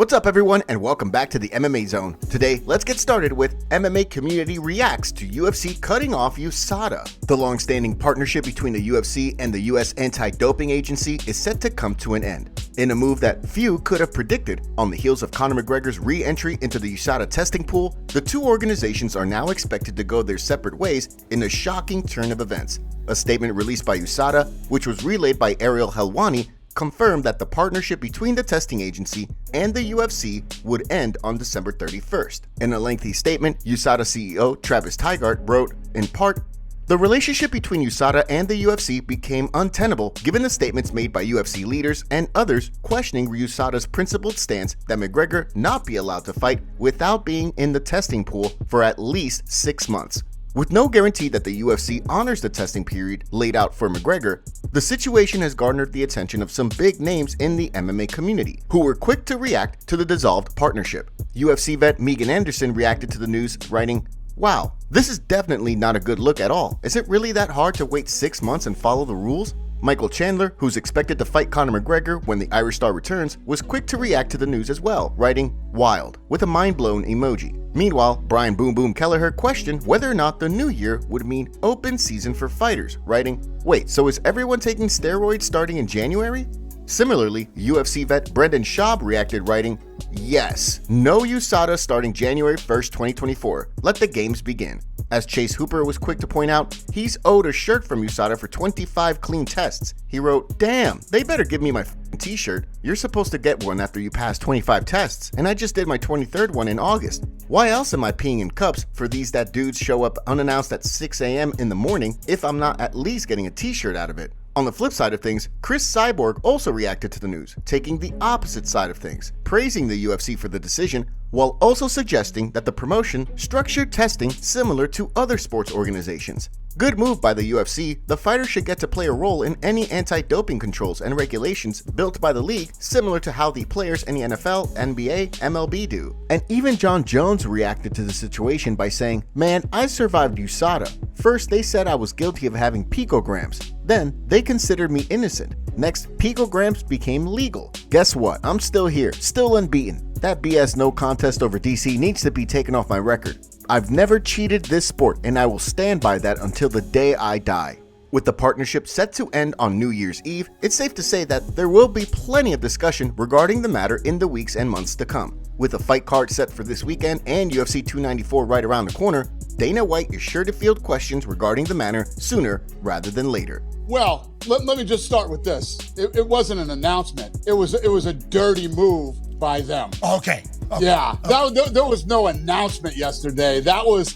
What's up everyone and welcome back to the MMA Zone. Today, let's get started with MMA Community Reacts to UFC cutting off USADA. The long-standing partnership between the UFC and the US Anti-Doping Agency is set to come to an end. In a move that few could have predicted, on the heels of Conor McGregor's re-entry into the USADA testing pool, the two organizations are now expected to go their separate ways in a shocking turn of events. A statement released by USADA, which was relayed by Ariel Helwani, confirmed that the partnership between the testing agency and the UFC would end on December 31st. In a lengthy statement, USADA CEO Travis Tygart wrote, in part, "The relationship between USADA and the UFC became untenable given the statements made by UFC leaders and others questioning USADA's principled stance that McGregor not be allowed to fight without being in the testing pool for at least 6 months. With no guarantee that the UFC honors the testing period laid out for McGregor, the situation has garnered the attention of some big names in the MMA community, who were quick to react to the dissolved partnership. UFC vet Megan Anderson reacted to the news, writing, "Wow, this is definitely not a good look at all. Is it really that hard to wait 6 months and follow the rules?" Michael Chandler, who's expected to fight Conor McGregor when the Irish Star returns, was quick to react to the news as well, writing, "Wild," with a mind-blown emoji. Meanwhile, Brian Boom Boom Kelleher questioned whether or not the new year would mean open season for fighters, writing, "Wait, so is everyone taking steroids starting in January?" Similarly, UFC vet Brendan Schaub reacted, writing, "Yes, no USADA starting January 1st, 2024. Let the games begin." As Chase Hooper was quick to point out, he's owed a shirt from USADA for 25 clean tests. He wrote, "Damn, they better give me my t-shirt. You're supposed to get one after you pass 25 tests, and I just did my 23rd one in August. Why else am I peeing in cups for these that dudes show up unannounced at 6 a.m. in the morning if I'm not at least getting a t-shirt out of it?" On the flip side of things, Chris Cyborg also reacted to the news, taking the opposite side of things, praising the UFC for the decision, while also suggesting that the promotion structured testing similar to other sports organizations. Good move by the UFC. The fighters should get to play a role in any anti-doping controls and regulations built by the league, similar to how the players in the NFL, NBA, MLB do. And even John Jones reacted to the situation by saying, "Man, I survived USADA. First, they said I was guilty of having picograms. Then, they considered me innocent. Next, picograms became legal. Guess what? I'm still here, still unbeaten. That BS no contest over DC needs to be taken off my record. I've never cheated this sport, and I will stand by that until the day I die." With the partnership set to end on New Year's Eve, it's safe to say that there will be plenty of discussion regarding the matter in the weeks and months to come. With a fight card set for this weekend and UFC 294 right around the corner, Dana White is sure to field questions regarding the matter sooner rather than later. Well, let me just start with this. It wasn't an announcement. It was a dirty move by them. Okay. Yeah, there was no announcement yesterday. That was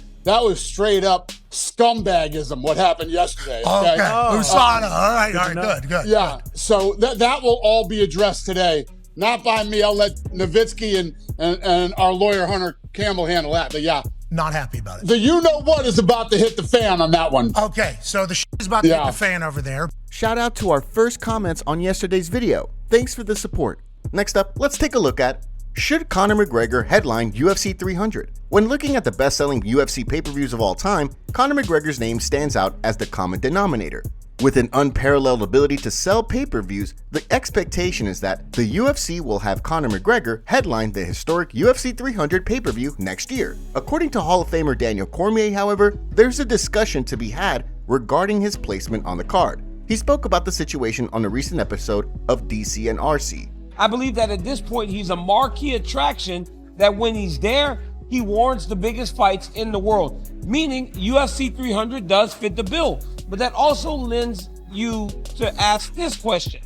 straight up scumbagism, what happened yesterday. Okay. USADA. All right, good. Yeah, so that will all be addressed today. Not by me. I'll let Nowitzki and our lawyer Hunter Campbell handle that. But yeah. Not happy about it. The you-know-what is about to hit the fan on that one. Okay, so the shit is about to hit the fan over there. Shout out to our first comments on yesterday's video. Thanks for the support. Next up, let's take a look at, should Conor McGregor headline UFC 300? When looking at the best-selling UFC pay-per-views of all time, Conor McGregor's name stands out as the common denominator. With an unparalleled ability to sell pay-per-views, the expectation is that the UFC will have Conor McGregor headline the historic UFC 300 pay-per-view next year. According to Hall of Famer Daniel Cormier, however, there's a discussion to be had regarding his placement on the card. He spoke about the situation on a recent episode of DC and RC. "I believe that at this point, he's a marquee attraction that when he's there, he warrants the biggest fights in the world." Meaning UFC 300 does fit the bill. But that also lends you to ask this question.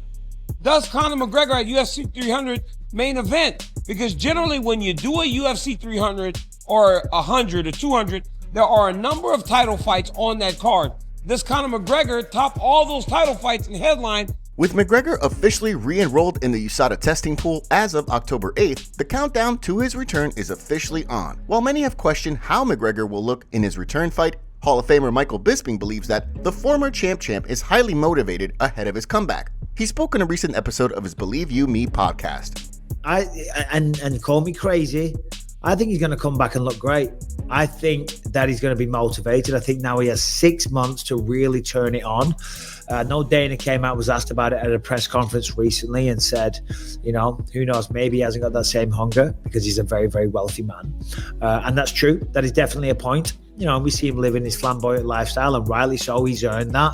Does Conor McGregor at UFC 300 main event? Because generally when you do a UFC 300 or 100 or 200, there are a number of title fights on that card. Does Conor McGregor top all those title fights in headline? With McGregor officially re-enrolled in the USADA testing pool as of October 8th, the countdown to his return is officially on. While many have questioned how McGregor will look in his return fight, Hall of Famer Michael Bisping believes that the former champ is highly motivated ahead of his comeback. He spoke in a recent episode of his Believe You Me podcast. And call me crazy, I think he's going to come back and look great. I think that he's going to be motivated. I think now he has 6 months to really turn it on. No, Dana came out, was asked about it at a press conference recently and said, you know, who knows, maybe he hasn't got that same hunger because he's a very, very wealthy man. And that's true. That is definitely a point. You know, we see him living his flamboyant lifestyle, and rightly so, he's earned that.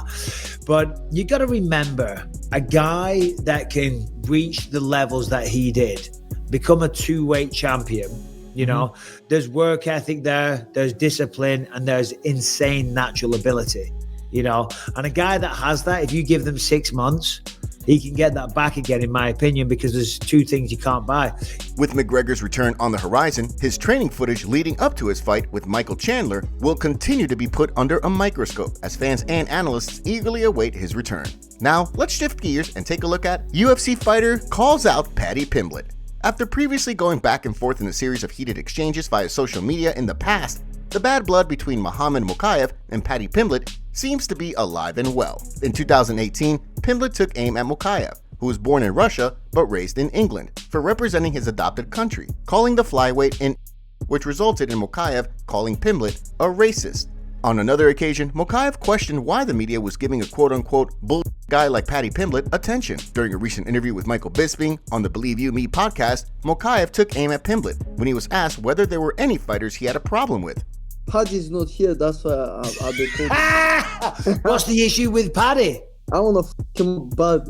But you got to remember, a guy that can reach the levels that he did, become a two-weight champion, you know, there's work ethic there, there's discipline, and there's insane natural ability, you know. And a guy that has that, if you give them 6 months, he can get that back again, in my opinion, because there's two things you can't buy. With McGregor's return on the horizon, his training footage leading up to his fight with Michael Chandler will continue to be put under a microscope as fans and analysts eagerly await his return. Now, let's shift gears and take a look at UFC fighter calls out Paddy Pimblett. After previously going back and forth in a series of heated exchanges via social media in the past, the bad blood between Muhammad Mokaev and Paddy Pimblett seems to be alive and well. In 2018, Pimblett took aim at Mokaev, who was born in Russia but raised in England, for representing his adopted country, calling the flyweight in, which resulted in Mokaev calling Pimblett a racist. On another occasion, Mokaev questioned why the media was giving a quote-unquote bull guy like Paddy Pimblett attention. During a recent interview with Michael Bisping on the Believe You Me podcast, Mokaev took aim at Pimblett when he was asked whether there were any fighters he had a problem with. Paddy's not here, that's why I'll be cool. What's the issue with Paddy? I wanna f him bad.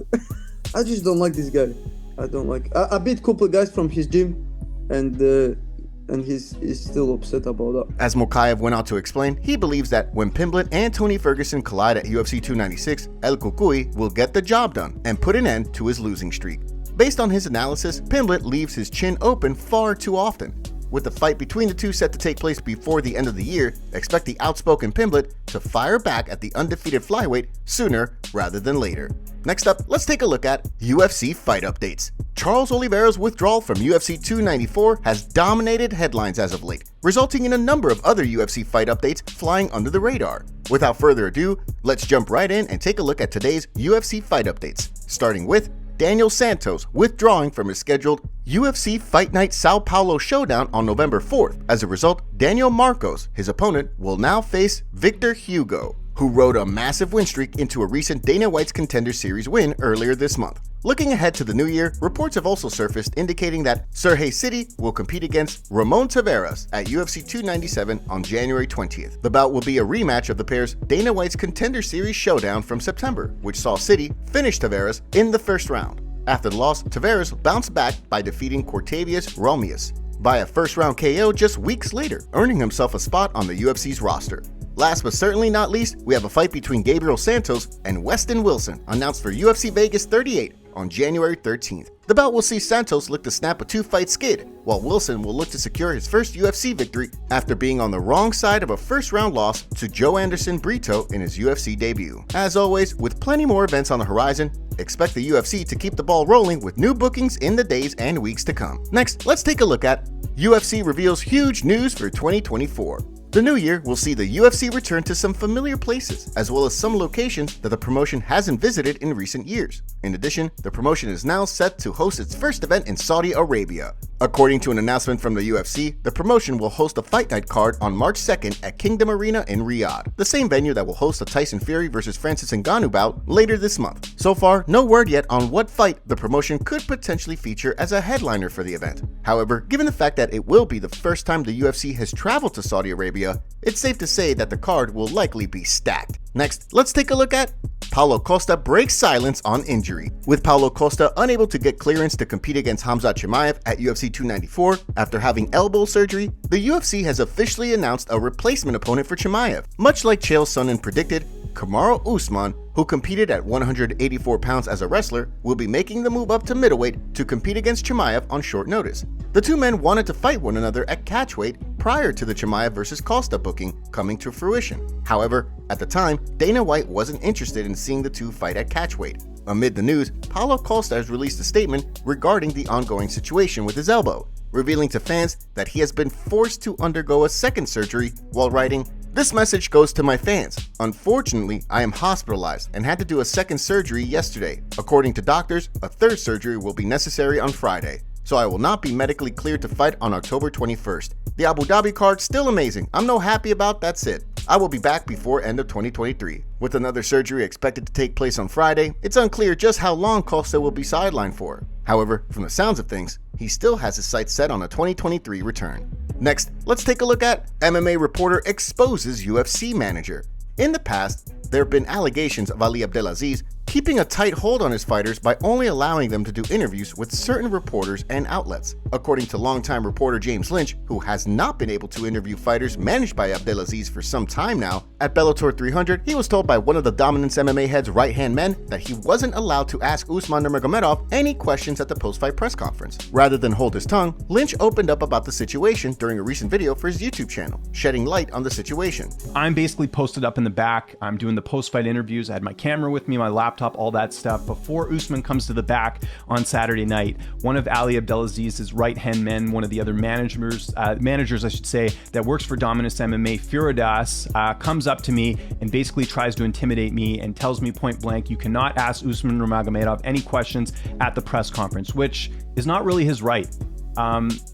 I just don't like this guy. I don't like. I beat a couple guys from his gym, and he's still upset about that. As Mokaev went on to explain, he believes that when Pimblett and Tony Ferguson collide at UFC 296, El Cucuy will get the job done and put an end to his losing streak. Based on his analysis, Pimblett leaves his chin open far too often. With the fight between the two set to take place before the end of the year, expect the outspoken Pimblett to fire back at the undefeated flyweight sooner rather than later. Next up, let's take a look at UFC fight updates. Charles Oliveira's withdrawal from UFC 294 has dominated headlines as of late, resulting in a number of other UFC fight updates flying under the radar. Without further ado, let's jump right in and take a look at today's UFC fight updates, starting with Daniel Santos withdrawing from his scheduled UFC Fight Night Sao Paulo showdown on November 4th. As a result, Daniel Marcos, his opponent, will now face Victor Hugo, who rode a massive win streak into a recent Dana White's Contender Series win earlier this month. Looking ahead to the new year, reports have also surfaced indicating that Sergey City will compete against Ramon Taveras at UFC 297 on January 20th. The bout will be a rematch of the pair's Dana White's Contender Series showdown from September, which saw City finish Taveras in the first round. After the loss, Taveras bounced back by defeating Cortavius Romius by a first-round KO just weeks later, earning himself a spot on the UFC's roster. Last but certainly not least, we have a fight between Gabriel Santos and Weston Wilson, announced for UFC Vegas 38 on January 13th. The bout will see Santos look to snap a two-fight skid, while Wilson will look to secure his first UFC victory after being on the wrong side of a first-round loss to Joe Anderson Brito in his UFC debut. As always, with plenty more events on the horizon, expect the UFC to keep the ball rolling with new bookings in the days and weeks to come. Next, let's take a look at UFC reveals huge news for 2024. The new year will see the UFC return to some familiar places, as well as some locations that the promotion hasn't visited in recent years. In addition, the promotion is now set to host its first event in Saudi Arabia. According to an announcement from the UFC, the promotion will host a Fight Night card on March 2nd at Kingdom Arena in Riyadh, the same venue that will host a Tyson Fury vs. Francis Ngannou bout later this month. So far, no word yet on what fight the promotion could potentially feature as a headliner for the event. However, given the fact that it will be the first time the UFC has traveled to Saudi Arabia, it's safe to say that the card will likely be stacked. Next, let's take a look at Paulo Costa breaks silence on injury. With Paulo Costa unable to get clearance to compete against Khamzat Chimaev at UFC 294 after having elbow surgery, the UFC has officially announced a replacement opponent for Chimaev. Much like Chael Sonnen predicted, Kamaru Usman, who competed at 184 pounds as a wrestler, will be making the move up to middleweight to compete against Chimaev on short notice. The two men wanted to fight one another at catchweight prior to the Chimaev vs. Costa booking coming to fruition. However, at the time, Dana White wasn't interested in seeing the two fight at catchweight. Amid the news, Paulo Costa has released a statement regarding the ongoing situation with his elbow, revealing to fans that he has been forced to undergo a second surgery while writing, "This message goes to my fans. Unfortunately, I am hospitalized and had to do a second surgery yesterday. According to doctors, a third surgery will be necessary on Friday. so I will not be medically cleared to fight on October 21st. The Abu Dhabi card still amazing. I'm no happy about, that's it. I will be back before end of 2023. With another surgery expected to take place on Friday, it's unclear just how long Costa will be sidelined for. However, from the sounds of things, he still has his sights set on a 2023 return. Next, let's take a look at MMA Reporter Exposes UFC Manager. In the past, there have been allegations of Ali Abdelaziz keeping a tight hold on his fighters by only allowing them to do interviews with certain reporters and outlets. According to longtime reporter James Lynch, who has not been able to interview fighters managed by Abdelaziz for some time now, at Bellator 300, he was told by one of the Dominance MMA head's right-hand men that he wasn't allowed to ask Usman Nurmagomedov any questions at the post-fight press conference. Rather than hold his tongue, Lynch opened up about the situation during a recent video for his YouTube channel, shedding light on the situation. I'm basically posted up in the back. I'm doing the post-fight interviews. I had my camera with me, my laptop, all that stuff. Before Usman comes to the back on Saturday night, one of Ali Abdelaziz's right-hand men, one of the other managers I should say, that works for Dominance MMA, Furidas, comes up to me and basically tries to intimidate me and tells me point blank, you cannot ask Usman Nurmagomedov any questions at the press conference, which is not really his right.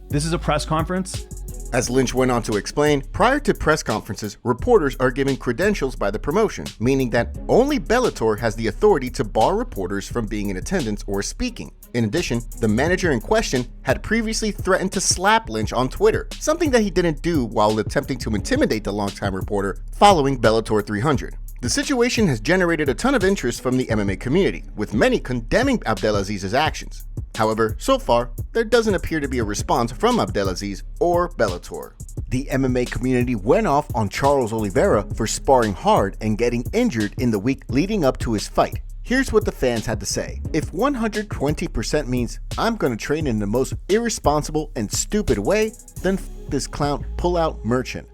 This is a press conference. As Lynch went on to explain, prior to press conferences, reporters are given credentials by the promotion, meaning that only Bellator has the authority to bar reporters from being in attendance or speaking. In addition, the manager in question had previously threatened to slap Lynch on Twitter, something that he didn't do while attempting to intimidate the longtime reporter following Bellator 300. The situation has generated a ton of interest from the MMA community, with many condemning Abdelaziz's actions. However, so far, there doesn't appear to be a response from Abdelaziz or Bellator. The MMA community went off on Charles Oliveira for sparring hard and getting injured in the week leading up to his fight. Here's what the fans had to say. If 120% means I'm gonna train in the most irresponsible and stupid way, then this clown pull-out merchant.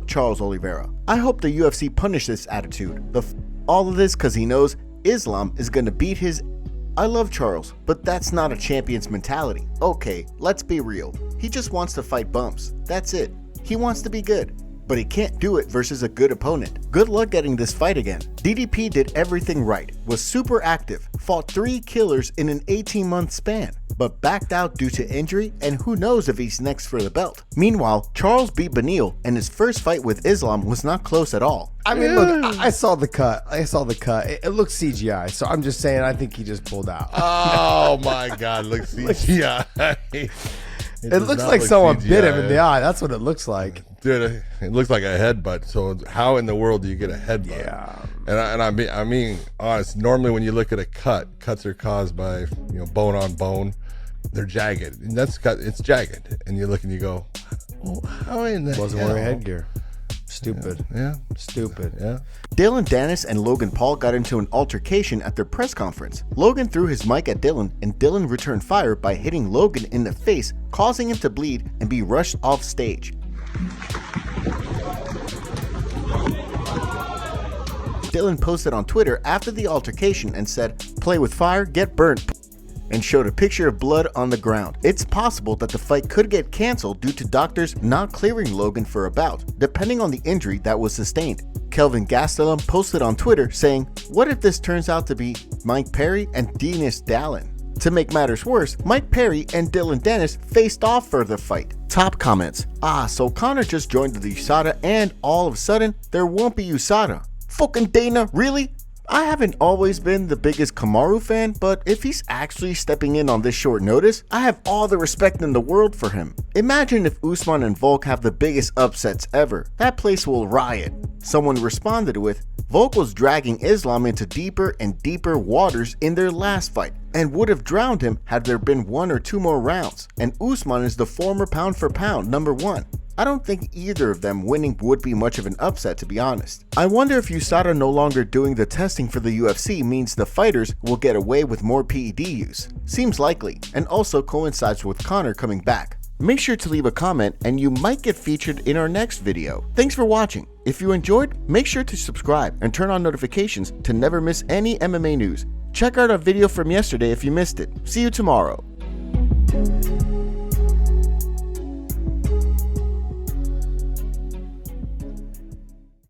Charles Oliveira. I hope the UFC punish this attitude. All of this because he knows Islam is gonna beat his. I love Charles, but that's not a champion's mentality. Okay, let's be real. He just wants to fight bumps. That's it. He wants to be good, but he can't do it versus a good opponent. Good luck getting this fight again. DDP did everything right, was super active, fought 3 killers in an 18-month span, but backed out due to injury, and who knows if he's next for the belt. Meanwhile, Charles beat Beneil, and his first fight with Islam was not close at all. I mean, look, I saw the cut. It looks CGI, so I'm just saying I think he just pulled out. Oh my God, look CGI. It looks like someone bit him in the eye. That's what it looks like. Dude, it looks like a headbutt. So how in the world do you get a headbutt? Yeah. And I mean, honest. Normally, when you look at a cuts are caused by bone on bone. They're jagged, and it's jagged. And you look and you go, well, how in the wasn't wearing headgear. Stupid. Yeah. Stupid. Yeah. Dillon Danis and Logan Paul got into an altercation at their press conference. Logan threw his mic at Dillon, and Dillon returned fire by hitting Logan in the face, causing him to bleed and be rushed off stage. Dillon posted on Twitter after the altercation and said, "Play with fire, get burnt," and showed a picture of blood on the ground. It's possible that the fight could get canceled due to doctors not clearing Logan for a bout, depending on the injury that was sustained. Kelvin Gastelum posted on Twitter saying, "What if this turns out to be Mike Perry and Dennis Dallin?" To make matters worse, Mike Perry and Dillon Danis faced off for the fight. Top comments: so Conor just joined the USADA and all of a sudden, there won't be USADA. Fucking Dana, really? I haven't always been the biggest Kamaru fan, but if he's actually stepping in on this short notice, I have all the respect in the world for him. Imagine if Usman and Volk have the biggest upsets ever. That place will riot. Someone responded with, Volk was dragging Islam into deeper and deeper waters in their last fight, and would have drowned him had there been 1 or 2 more rounds, and Usman is the former pound for pound #1. I don't think either of them winning would be much of an upset, to be honest. I wonder if USADA no longer doing the testing for the UFC means the fighters will get away with more PED use. Seems likely, and also coincides with Conor coming back. Make sure to leave a comment and you might get featured in our next video. Thanks for watching. If you enjoyed, make sure to subscribe and turn on notifications to never miss any MMA news. Check out our video from yesterday if you missed it. See you tomorrow.